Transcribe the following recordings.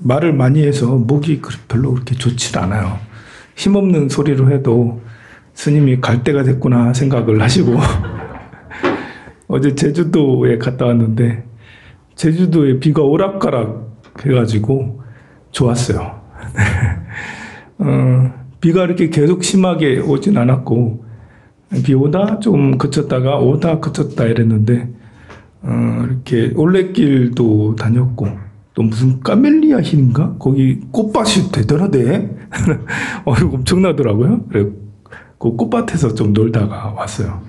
말을 많이 해서 목이 별로 그렇게 좋질 않아요. 힘없는 소리로 해도 스님이 갈 때가 됐구나 생각을 하시고 어제 제주도에 갔다 왔는데 제주도에 비가 오락가락 해가지고 좋았어요. 비가 이렇게 계속 심하게 오진 않았고 비 오다 좀 그쳤다가 오다 그쳤다 이랬는데 이렇게 올레길도 다녔고 또 무슨 까멜리아 힐인가? 거기 꽃밭이 대단하대. 엄청나더라고요. 그래 그 꽃밭에서 좀 놀다가 왔어요.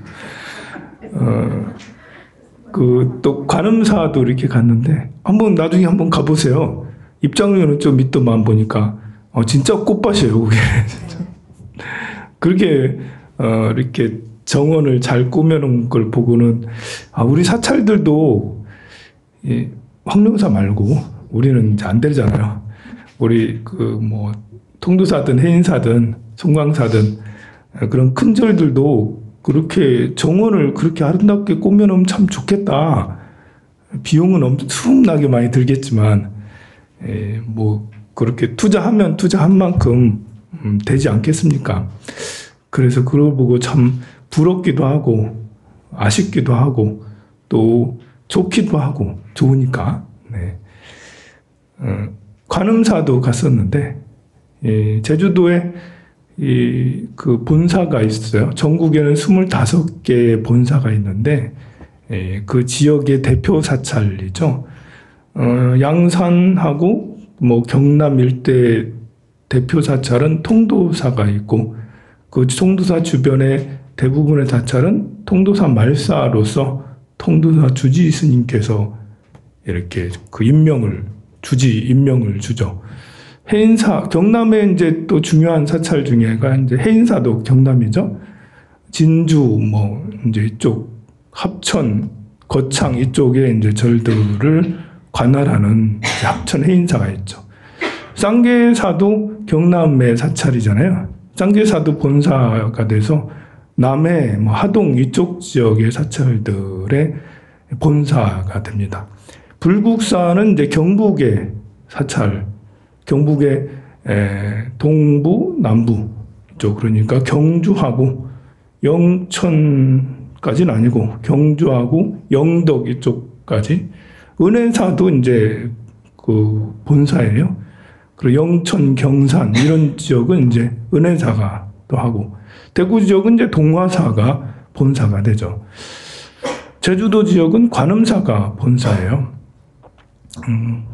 그 또 관음사도 이렇게 갔는데 나중에 한번 가보세요. 입장료는 좀 있더만 보니까 진짜 꽃밭이에요. 그게 진짜. 그렇게 이렇게 정원을 잘 꾸며놓은 걸 보고는 우리 사찰들도 황룡사 말고 우리는 이제 안 되잖아요. 우리 통도사든 해인사든 송광사든 그런 큰 절들도 그렇게 정원을 그렇게 아름답게 꾸며놓으면 참 좋겠다. 비용은 엄청나게 많이 들겠지만 그렇게 투자하면 투자한 만큼 되지 않겠습니까? 그래서 그걸 보고 참 부럽기도 하고 아쉽기도 하고 또 좋기도 하고 좋으니까. 네. 관음사도 갔었는데 제주도에 그 본사가 있어요. 전국에는 25개의 본사가 있는데 그 지역의 대표 사찰이죠. 양산하고 경남 일대 대표 사찰은 통도사가 있고 그 통도사 주변의 대부분의 사찰은 통도사 말사로서 통도사 주지 스님께서 이렇게 그 주지 임명을 주죠. 해인사, 경남에 이제 또 중요한 사찰 중에가 이제 해인사도 경남이죠. 진주, 이제 이쪽 합천, 거창 이쪽에 이제 절들을 관할하는 합천 해인사가 있죠. 쌍계사도 경남의 사찰이잖아요. 쌍계사도 본사가 돼서 남해, 하동 이쪽 지역의 사찰들의 본사가 됩니다. 불국사는 이제 경북의 사찰, 경북의 동부, 남부 쪽, 그러니까 경주하고 영천까지는 아니고 경주하고 영덕 이쪽까지. 은혜사도 이제 그 본사예요. 그리고 영천, 경산 이런 지역은 이제 은혜사가 또 하고, 대구 지역은 이제 동화사가 본사가 되죠. 제주도 지역은 관음사가 본사예요.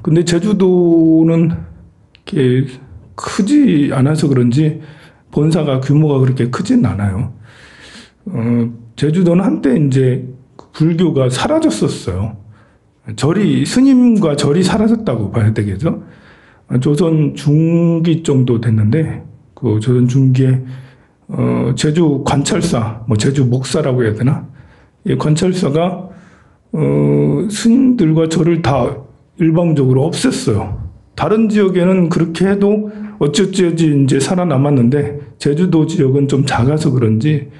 근데 제주도는 이렇게 크지 않아서 그런지 본사가 규모가 그렇게 크진 않아요. 제주도는 한때 이제 불교가 사라졌었어요. 스님과 절이 사라졌다고 봐야 되겠죠. 조선 중기 정도 됐는데 그 조선 중기에 제주 관찰사, 제주 목사라고 해야 되나? 이 관찰사가 스님들과 절을 다 일방적으로 없앴어요. 다른 지역에는 그렇게 해도 어찌어찌 이제 살아남았는데 제주도 지역은 좀 작아서 그런지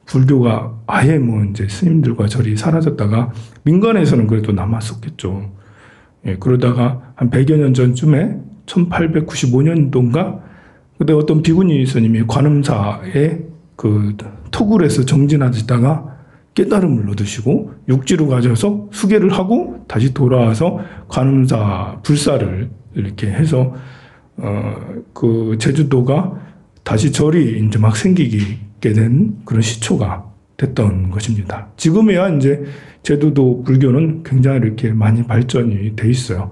불교가 아예 이제 스님들과 절이 사라졌다가 민간에서는 그래도 남았었겠죠. 그러다가 한 100여 년 전쯤에 1895년도인가 그때 어떤 비구니 스님이 관음사에 그 토굴에서 정진하시다가 깨달음을 얻으시고 육지로 가셔서 수계를 하고 다시 돌아와서 관음사 불사를 이렇게 해서 그 제주도가 다시 절이 이제 막 생기게 된 그런 시초가 됐던 것입니다. 지금에야 이제 제주도 불교는 굉장히 이렇게 많이 발전이 돼 있어요.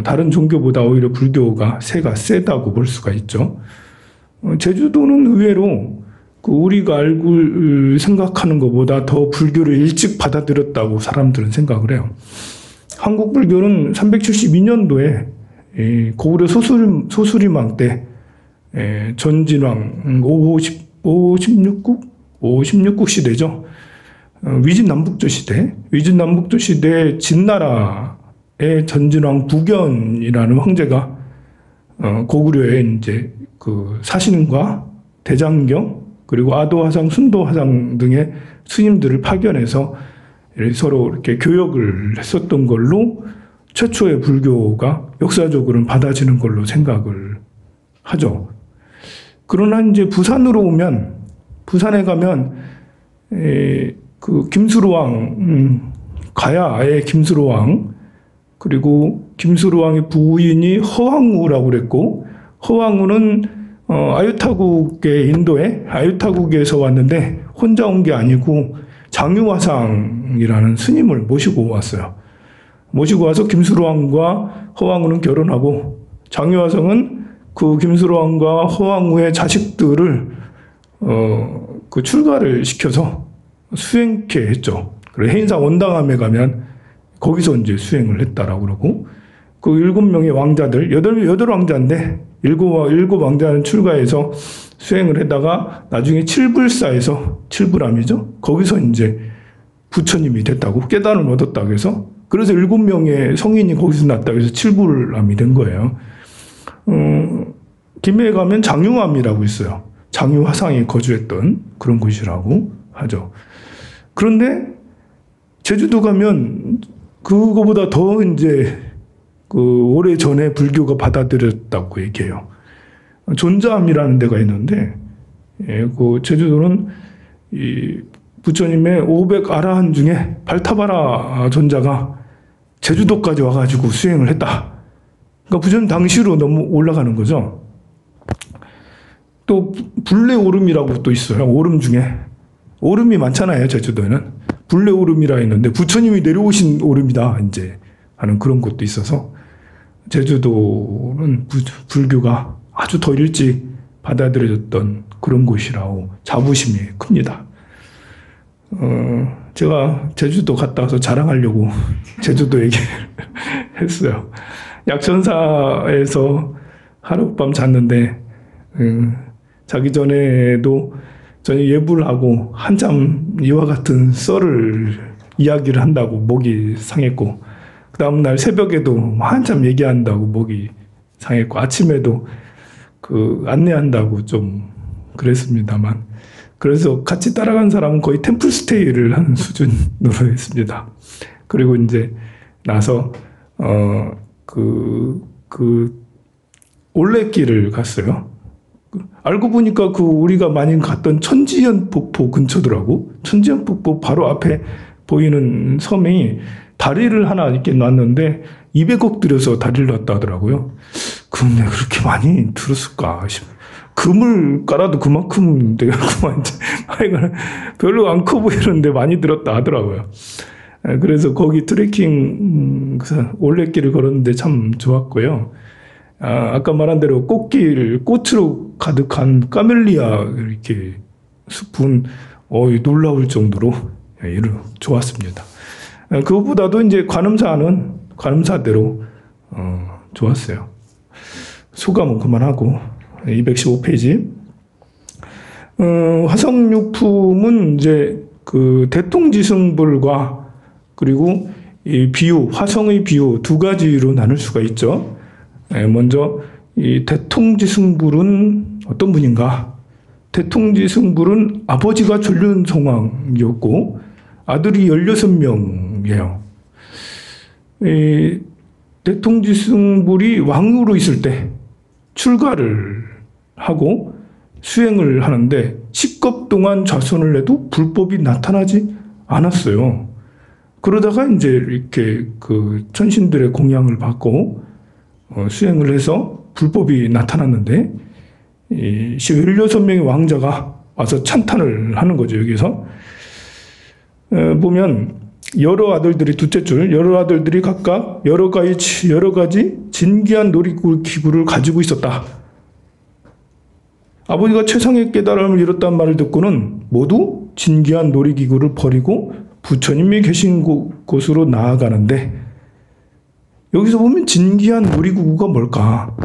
다른 종교보다 오히려 불교가 세가 세다고 볼 수가 있죠. 제주도는 의외로 우리가 알고 생각하는 것보다 더 불교를 일찍 받아들였다고 사람들은 생각을 해요. 한국 불교는 372년도에 고구려 소수리망 때 전진왕 56국 시대죠. 위진남북조 시대 진나라의 전진왕 부견이라는 황제가 고구려의 이제 그 사신과 대장경 그리고 아도화상, 순도화상 등의 스님들을 파견해서 서로 이렇게 교역을 했었던 걸로 최초의 불교가 역사적으로는 받아지는 걸로 생각을 하죠. 그러나 이제 부산으로 오면, 부산에 가면 그 김수로왕, 가야의 김수로왕, 그리고 김수로왕의 부인이 허황우라고 그랬고, 허황우는 아유타국의 인도에 아유타국에서 왔는데 혼자 온 게 아니고 장유화상이라는 스님을 모시고 왔어요. 모시고 와서 김수로왕과 허황우는 결혼하고, 장유화상은 그 김수로왕과 허황우의 자식들을 그 출가를 시켜서 수행케 했죠. 그리고 해인사 원당함에 가면 거기서 이제 수행을 했다라고 그러고, 그 7명의 왕자들, 8왕자인데, 7 왕자는 출가해서 수행을 했다가 나중에 칠불사에서, 칠불암이죠. 거기서 이제 부처님이 됐다고, 깨달음을 얻었다고 해서, 그래서 7명의 성인이 거기서 났다고 해서 칠불암이 된 거예요. 김해에 가면 장유암이라고 있어요. 장유화상이 거주했던 그런 곳이라고 하죠. 그런데 제주도 가면 그거보다 더 이제 그 오래 전에 불교가 받아들였다고 얘기해요. 존자암이라는 데가 있는데, 그 제주도는 이 부처님의 500 아라한 중에 발타바라 존자가 제주도까지 와가지고 수행을 했다. 그러니까 부처님 당시로 너무 올라가는 거죠. 또 불레오름이라고 또 있어요. 오름 중에. 오름이 많잖아요, 제주도에는. 불레오름이라 있는데 부처님이 내려오신 오름이다 이제 하는 그런 곳도 있어서, 제주도는 불교가 아주 더 일찍 받아들여졌던 그런 곳이라고 자부심이 큽니다. 제가 제주도 갔다 와서 자랑하려고 제주도 얘기를 했어요. 약천사에서 하룻밤 잤는데, 자기 전에도 저녁 예불을 하고 한참 이와 같은 썰을 이야기를 한다고 목이 상했고, 그 다음날 새벽에도 한참 얘기한다고 목이 상했고, 아침에도 그 안내한다고 좀 그랬습니다만, 그래서 같이 따라간 사람은 거의 템플스테이를 하는 수준으로 했습니다. 그리고 이제 나서 올레길을 갔어요. 알고 보니까 그 우리가 많이 갔던 천지연 폭포 근처더라고. 천지연 폭포 바로 앞에 보이는 섬이 다리를 하나 이렇게 놨는데 200억 들여서 다리를 놨다 하더라고요. 그럼 내가 그렇게 많이 들었을까 싶어요. 금을 깔아도 그만큼 내가 그만 별로 안 커 보이는데 많이 들었다 하더라고요. 그래서 거기 트레킹 올레길을 걸었는데 참 좋았고요. 아까 말한 대로 꽃으로 가득한 카멜리아 이렇게 숲은 놀라울 정도로 좋았습니다. 그것보다도 이제 관음사는 관음사대로 좋았어요. 소감은 그만하고 215페이지. 화성육품은 이제 그 대통지승불과 그리고 이 비유, 화성의 비유 두 가지로 나눌 수가 있죠. 먼저 이 대통지승불은 어떤 분인가? 대통지승불은 아버지가 전륜성왕이었고 아들이 16명이에요. 이 대통지승불이 왕으로 있을 때 출가를 하고 수행을 하는데 10겁 동안 좌선을 해도 불법이 나타나지 않았어요. 그러다가 이제 이렇게 그 천신들의 공양을 받고 수행을 해서 불법이 나타났는데, 이 16명의 왕자가 와서 찬탄을 하는 거죠. 여기서 보면 여러 아들들이 둘째 줄 여러 아들들이 각각 여러 가지 진귀한 놀이기구를 가지고 있었다. 아버지가 최상의 깨달음을 이뤘다는 말을 듣고는 모두 진귀한 놀이기구를 버리고 부처님이 계신 곳으로 나아가는데, 여기서 보면 진귀한 놀이기구가 뭘까?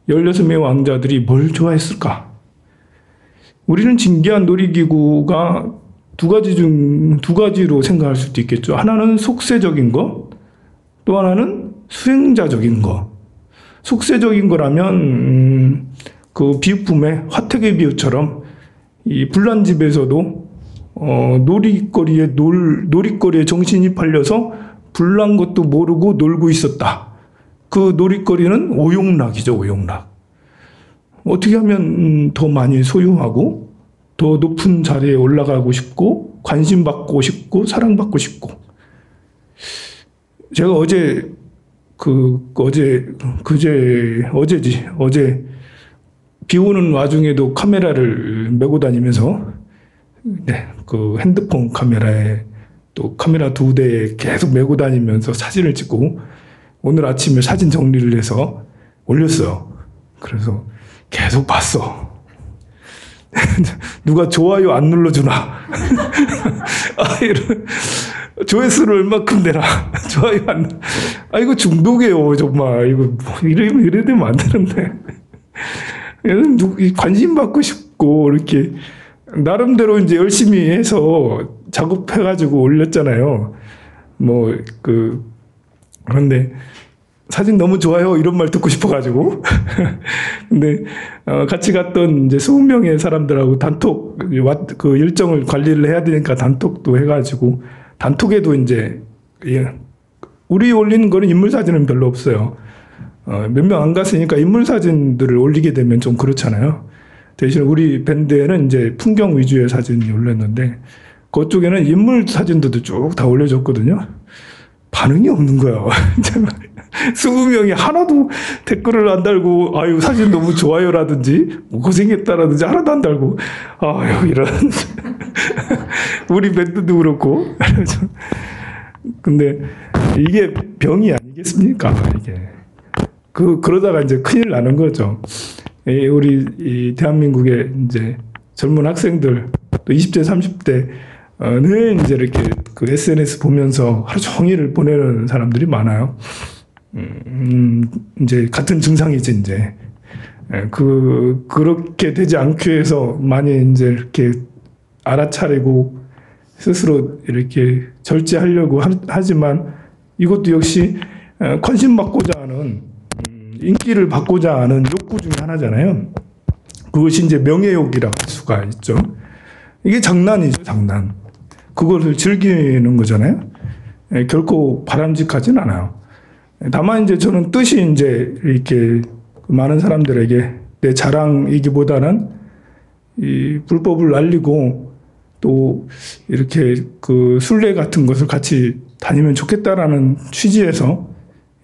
16명의 왕자들이 뭘 좋아했을까? 우리는 진귀한 놀이기구가 두 가지로 생각할 수도 있겠죠. 하나는 속세적인 것, 또 하나는 수행자적인 것. 속세적인 거라면 그 비읍품의 화택의 비유처럼 이 불난집에서도 놀이거리에 정신이 팔려서 불난 것도 모르고 놀고 있었다. 그 놀이거리는 오용락이죠, 오용락. 어떻게 하면 더 많이 소유하고 더 높은 자리에 올라가고 싶고 관심받고 싶고 사랑받고 싶고. 제가 어제 비 오는 와중에도 카메라를 메고 다니면서 그 핸드폰 카메라에 또 카메라 2대에 계속 메고 다니면서 사진을 찍고 오늘 아침에 사진 정리를 해서 올렸어요. 그래서 계속 봤어. 누가 좋아요 안 눌러주나? 조회수를 얼마큼 내라. 좋아요 안. 이거 중독이에요, 정말. 이거 이래 되면 안 되는데. 관심 받고 싶고 이렇게 나름대로 이제 열심히 해서 작업해가지고 올렸잖아요. 그런데 사진 너무 좋아요 이런 말 듣고 싶어가지고. 근데 같이 갔던 이제 20명의 사람들하고 단톡 그 일정을 관리를 해야 되니까 단톡도 해가지고 단톡에도 이제 우리 올리는 거는 인물 사진은 별로 없어요. 몇 명 안 갔으니까 인물 사진들을 올리게 되면 좀 그렇잖아요. 대신 우리 밴드에는 이제 풍경 위주의 사진이 올렸는데 그쪽에는 인물 사진들도 쭉 다 올려줬거든요. 반응이 없는 거야. 20명이 하나도 댓글을 안 달고 아유 사진 너무 좋아요라든지 고생했다라든지 하나도 안 달고 아유 이런. 우리 밴드도 그렇고. 근데 이게 병이 아니겠습니까? 이게 그러다가 이제 큰일 나는 거죠. 우리 대한민국의 이제 젊은 학생들 또 20대 30대는 이제 이렇게 그 SNS 보면서 하루 종일을 보내는 사람들이 많아요. 이제 같은 증상이지 이제. 그렇게 되지 않기 위해서 많이 이제 이렇게 알아차리고 스스로 이렇게 절제하려고 하지만 이것도 역시 관심 받고자 하는 인기를 받고자 하는 욕구 중에 하나잖아요. 그것이 이제 명예욕이라고 할 수가 있죠. 이게 장난이죠, 장난. 그것을 즐기는 거잖아요. 결코 바람직하진 않아요. 다만 이제 저는 뜻이 이제 이렇게 많은 사람들에게 내 자랑이기보다는 이 불법을 알리고 또 이렇게 그 순례 같은 것을 같이 다니면 좋겠다라는 취지에서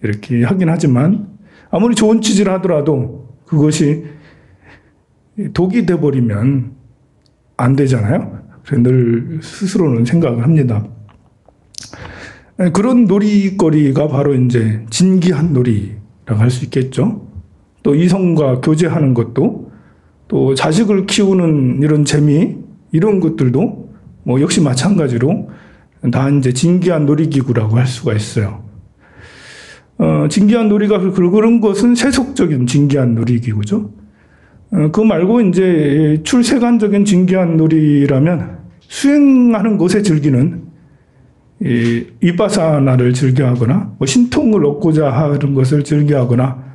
이렇게 하긴 하지만 아무리 좋은 취지를 하더라도 그것이 독이 돼버리면 안 되잖아요. 그래서 늘 스스로는 생각을 합니다. 그런 놀이거리가 바로 이제 진기한 놀이라고 할 수 있겠죠. 또 이성과 교제하는 것도 또 자식을 키우는 이런 재미 이런 것들도 뭐 역시 마찬가지로 다 이제 진기한 놀이기구라고 할 수가 있어요. 진기한 놀이가 그런 것은 세속적인 진기한 놀이기구죠. 그거 말고 이제 출세관적인 진기한 놀이라면 수행하는 것에 즐기는 이빠사나를 즐겨하거나 뭐 신통을 얻고자 하는 것을 즐겨하거나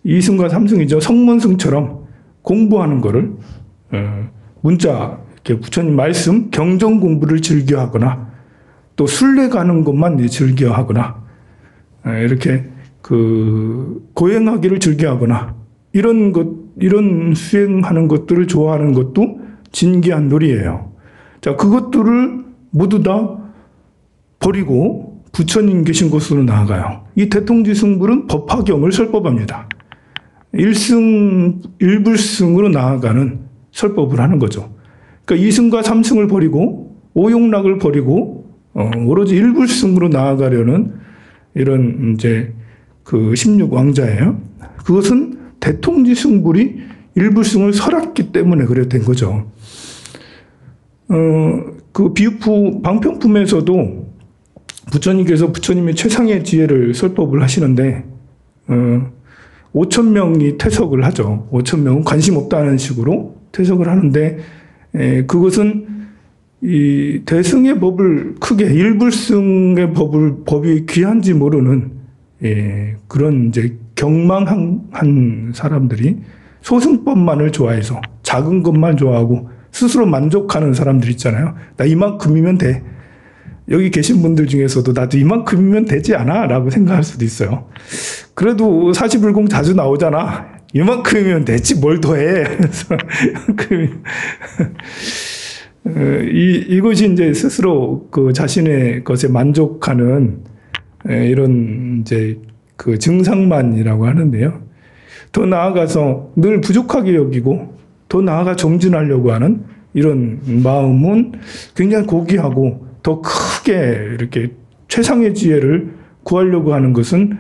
이승과 삼승이죠. 성문승처럼 공부하는 거를 문자 이렇게 부처님 말씀 경전 공부를 즐겨하거나 또 순례 가는 것만 즐겨하거나 이렇게 그 고행하기를 즐겨하거나 이런 수행하는 것들을 좋아하는 것도 진기한 놀이예요. 자, 그것들을 모두 다 버리고 부처님 계신 곳으로 나아가요. 이 대통지승불은 법화경을 설법합니다. 일불승으로 나아가는 설법을 하는 거죠. 그러니까 이승과 삼승을 버리고 오용락을 버리고 오로지 일불승으로 나아가려는 이런 이제 그 16왕자예요. 그것은 대통지승불이 일불승을 설했기 때문에 그래 된 거죠. 그 비유품 방평품에서도 부처님께서 부처님의 최상의 지혜를 설법을 하시는데 5,000명이 퇴석을 하죠. 5,000명은 관심 없다는 식으로 퇴석을 하는데 그것은 이 대승의 법을 크게 일불승의 법이 귀한지 모르는 그런 이제 경망한 사람들이 소승법만을 좋아해서 작은 것만 좋아하고 스스로 만족하는 사람들 있잖아요. 나 이만큼이면 돼. 여기 계신 분들 중에서도 나도 이만큼이면 되지 않아? 라고 생각할 수도 있어요. 그래도 사시불공 자주 나오잖아. 이만큼이면 됐지, 뭘 더해. 이것이 이제 스스로 그 자신의 것에 만족하는 이런 이제 그 증상만이라고 하는데요. 더 나아가서 늘 부족하게 여기고 더 나아가 정진하려고 하는 이런 마음은 굉장히 고귀하고 더 크게 이렇게 최상의 지혜를 구하려고 하는 것은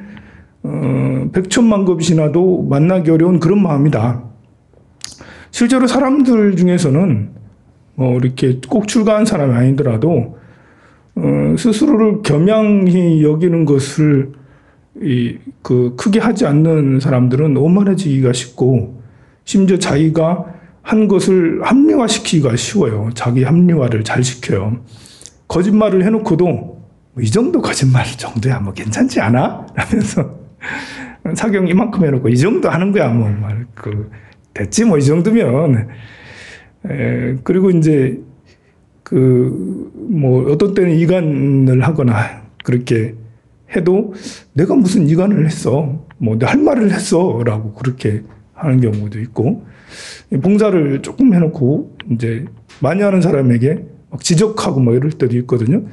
백천만급 신하도 만나기 어려운 그런 마음이다. 실제로 사람들 중에서는 이렇게 꼭 출가한 사람이 아니더라도 스스로를 겸양히 여기는 것을 크게 하지 않는 사람들은 오만해지기가 쉽고 심지어 자기가 한 것을 합리화시키기가 쉬워요. 자기 합리화를 잘 시켜요. 거짓말을 해놓고도 이 정도 거짓말 정도야 뭐 괜찮지 않아? 라면서 사경 이만큼 해놓고 이 정도 하는 거야 뭐 됐지 뭐 이 정도면. 그리고 이제 어떤 때는 이간을 하거나 그렇게 해도 내가 무슨 이간을 했어, 뭐 할 말을 했어라고 그렇게 하는 경우도 있고, 봉사를 조금 해놓고 이제 많이 하는 사람에게 막 지적하고 뭐 이럴 때도 있거든요.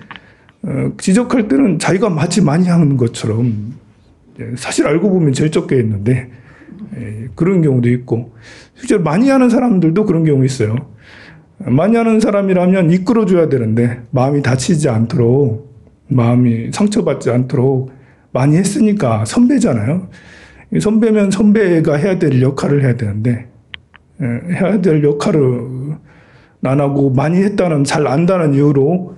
지적할 때는 자기가 마치 많이 하는 것처럼 사실 알고 보면 제일 적게 했는데 그런 경우도 있고, 실제로 많이 하는 사람들도 그런 경우 있어요. 많이 하는 사람이라면 이끌어줘야 되는데 마음이 다치지 않도록, 마음이 상처받지 않도록 많이 했으니까 선배잖아요. 선배면 선배가 해야 될 역할을 해야 되는데 해야 될 역할을 안 하고 많이 했다는, 잘 안다는 이유로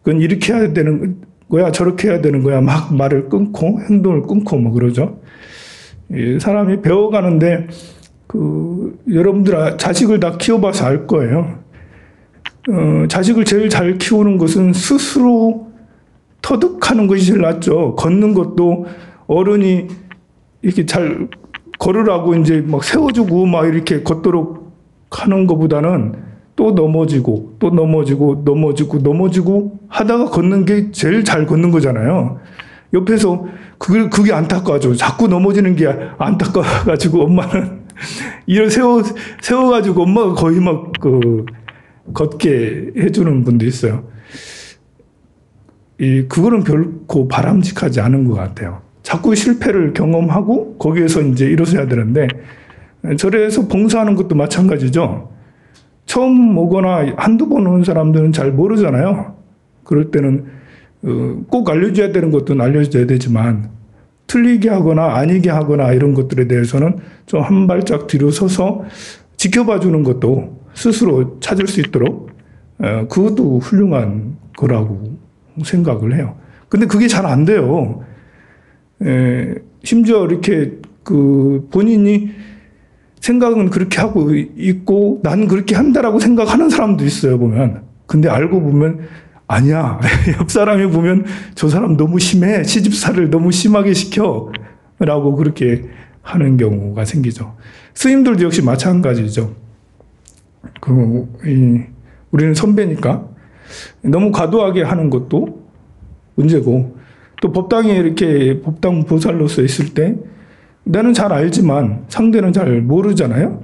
그건 이렇게 해야 되는 거야 저렇게 해야 되는 거야 막 말을 끊고 행동을 끊고 뭐 그러죠. 사람이 배워가는데 여러분들 자식을 다 키워봐서 알 거예요. 자식을 제일 잘 키우는 것은 스스로 터득하는 것이 제일 낫죠. 걷는 것도 어른이 이렇게 잘 걸으라고 이제 막 세워주고 막 이렇게 걷도록 하는 것보다는 또 넘어지고 또 넘어지고 하다가 걷는 게 제일 잘 걷는 거잖아요. 옆에서 그게 안타까워져. 자꾸 넘어지는 게 안타까워가지고 엄마는 이를 세워가지고 엄마가 거의 막 걷게 해주는 분도 있어요. 그거는 결코 바람직하지 않은 것 같아요. 자꾸 실패를 경험하고 거기에서 이제 일어서야 되는데, 절에서 봉사하는 것도 마찬가지죠. 처음 오거나 한두 번 온 사람들은 잘 모르잖아요. 그럴 때는 꼭 알려줘야 되는 것도 알려줘야 되지만 틀리게 하거나 아니게 하거나 이런 것들에 대해서는 좀 한 발짝 뒤로 서서 지켜봐 주는 것도 스스로 찾을 수 있도록 그것도 훌륭한 거라고 생각을 해요. 근데 그게 잘 안 돼요. 심지어 이렇게 본인이 생각은 그렇게 하고 있고 난 그렇게 한다라고 생각하는 사람도 있어요, 보면. 근데 알고 보면 아니야. 옆 사람이 보면 저 사람 너무 심해. 시집살을 너무 심하게 시켜. 라고 그렇게 하는 경우가 생기죠. 스님들도 역시 마찬가지죠. 우리는 선배니까 너무 과도하게 하는 것도 문제고, 또 법당에 이렇게 법당 보살로서 있을 때 나는 잘 알지만 상대는 잘 모르잖아요.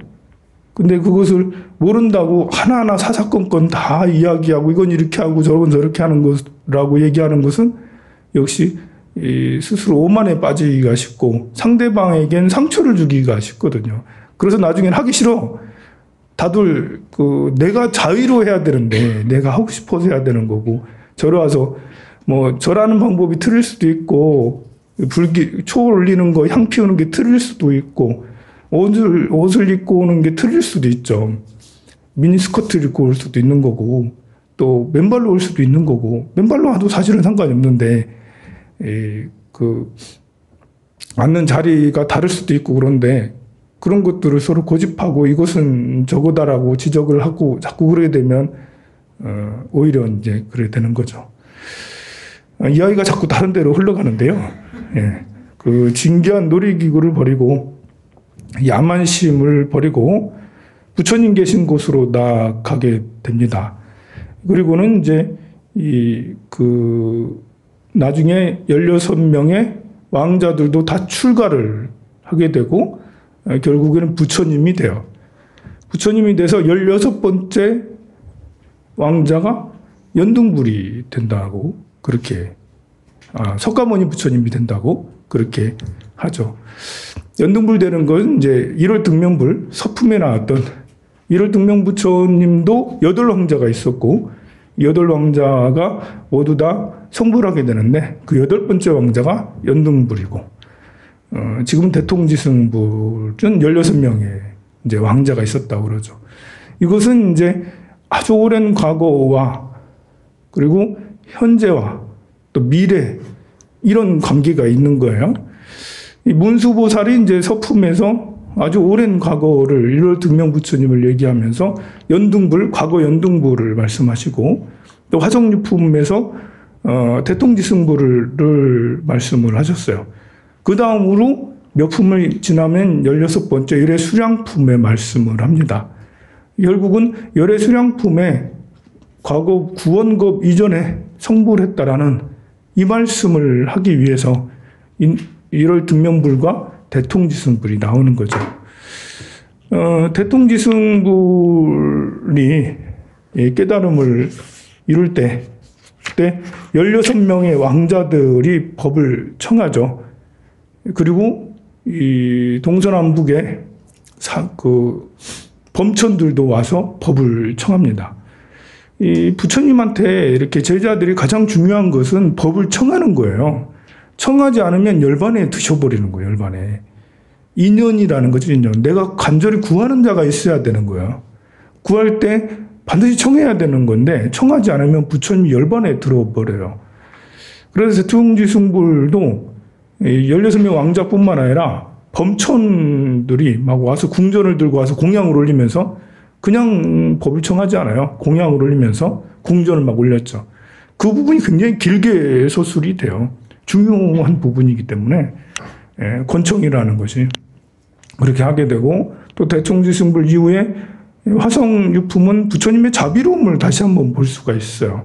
근데 그것을 모른다고 하나하나 사사건건 다 이야기하고 이건 이렇게 하고 저건 저렇게 하는 것라고 얘기하는 것은 역시 스스로 오만에 빠지기가 쉽고 상대방에겐 상처를 주기가 쉽거든요. 그래서 나중엔 하기 싫어. 다들 내가 자의로 해야 되는데 내가 하고 싶어서 해야 되는 거고, 절에 와서 뭐 절하는 방법이 틀릴 수도 있고 초 올리는 거, 향 피우는 게 틀릴 수도 있고 옷을 입고 오는 게 틀릴 수도 있죠. 미니스커트를 입고 올 수도 있는 거고 또 맨발로 올 수도 있는 거고, 맨발로 와도 사실은 상관이 없는데 앉는 자리가 다를 수도 있고, 그런데 그런 것들을 서로 고집하고 이것은 저거다라고 지적을 하고 자꾸 그러게 되면 오히려 이제 그래 되는 거죠. 이야기가 자꾸 다른 데로 흘러가는데요. 진귀한 놀이기구를 버리고 야만심을 버리고 부처님 계신 곳으로 나아가게 됩니다. 그리고는 이제 나중에 16명의 왕자들도 다 출가를 하게 되고, 결국에는 부처님이 돼요. 부처님이 돼서 16번째 왕자가 연등불이 된다고, 그렇게, 석가모니 부처님이 된다고, 그렇게 하죠. 연등불 되는 건 이제 1월 등명불, 서품에 나왔던 1월 등명 부처님도 8왕자가 있었고, 8왕자가 모두 다 성불하게 되는데, 그 8번째 왕자가 연등불이고, 지금 대통지승불은 16명의 이제 왕자가 있었다고 그러죠. 이것은 이제 아주 오랜 과거와 그리고 현재와 또 미래, 이런 관계가 있는 거예요. 이 문수보살이 이제 서품에서 아주 오랜 과거를 1월 등명 부처님을 얘기하면서 연등불, 과거 연등불을 말씀하시고, 또 화성유품에서 대통지승불을 말씀을 하셨어요. 그 다음으로 몇 품을 지나면 16번째 열애수량품의 말씀을 합니다. 결국은 열애수량품에 과거 구원급 이전에 성불했다라는 이 말씀을 하기 위해서 1월 등명불과 대통지승불이 나오는 거죠. 대통지승불이 깨달음을 이룰 때, 그때 16명의 왕자들이 법을 청하죠. 그리고 이 동서남북의 범천들도 와서 법을 청합니다. 이 부처님한테 이렇게 제자들이 가장 중요한 것은 법을 청하는 거예요. 청하지 않으면 열반에 드셔버리는 거예요. 열반에. 인연이라는 거죠. 인연. 내가 간절히 구하는 자가 있어야 되는 거예요. 구할 때 반드시 청해야 되는 건데 청하지 않으면 부처님이 열반에 들어버려요. 그래서 대통지승불도 16명 왕자뿐만 아니라 범천들이 막 와서 궁전을 들고 와서 공양을 올리면서, 그냥 법을 청하지 않아요. 공양을 올리면서 궁전을 막 올렸죠. 그 부분이 굉장히 길게 서술이 돼요. 중요한 부분이기 때문에 권청이라는 것이 그렇게 하게 되고, 또 대통지승불 이후에 화성유품은 부처님의 자비로움을 다시 한번 볼 수가 있어요.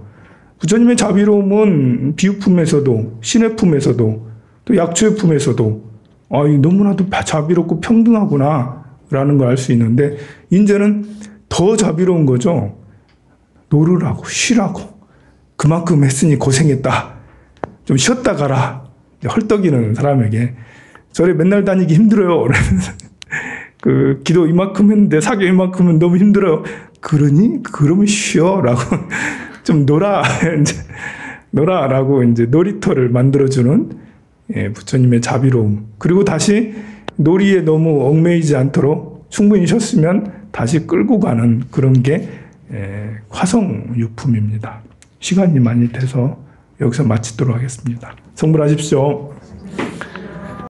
부처님의 자비로움은 비유품에서도 신해품에서도 또 약초품에서도 너무나도 자비롭고 평등하구나 라는 걸 알 수 있는데, 이제는 더 자비로운 거죠. 놀으라고, 쉬라고. 그만큼 했으니 고생했다. 좀 쉬었다 가라. 헐떡이는 사람에게 절에 맨날 다니기 힘들어요. 그 기도 이만큼 했는데 사교 이만큼은 너무 힘들어요. 그러니? 그러면 쉬어. 라고 좀 놀아라고 이제 놀이터를 만들어주는 부처님의 자비로움. 그리고 다시 놀이에 너무 얽매이지 않도록 충분히 쉬었으면 다시 끌고 가는 그런 게 화성유품입니다. 시간이 많이 돼서 여기서 마치도록 하겠습니다. 성불하십시오.